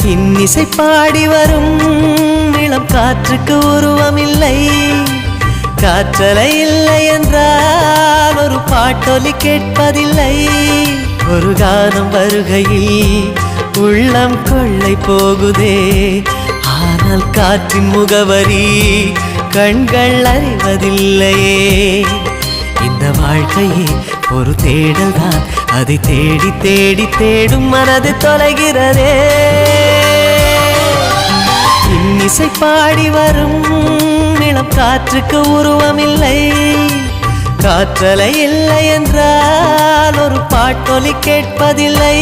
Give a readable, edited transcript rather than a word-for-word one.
இன்னிசை பாடி வரும் இளம் காற்றுக்கு உருவமில்லை. காற்றலை இல்லை என்றால் ஒரு பாட்டொலி கேட்பதில்லை. ஒரு கானம் வருகையில் உள்ளம் கொள்ளை போகுதே, ஆனால் காற்றின் முகவரி கண்கள் அறிவதில்லையே. இந்த வாழ்க்கையே ஒரு தேடல் தான், அதை தேடி தேடி தேடும் மனது தொலைகிறதே. இன்னிசை பாடி வரும் இளம் காற்றுக்கு உருவமில்லை. காற்றலை இல்லை என்றால் ஒரு பாட்டொலி கேட்பதில்லை.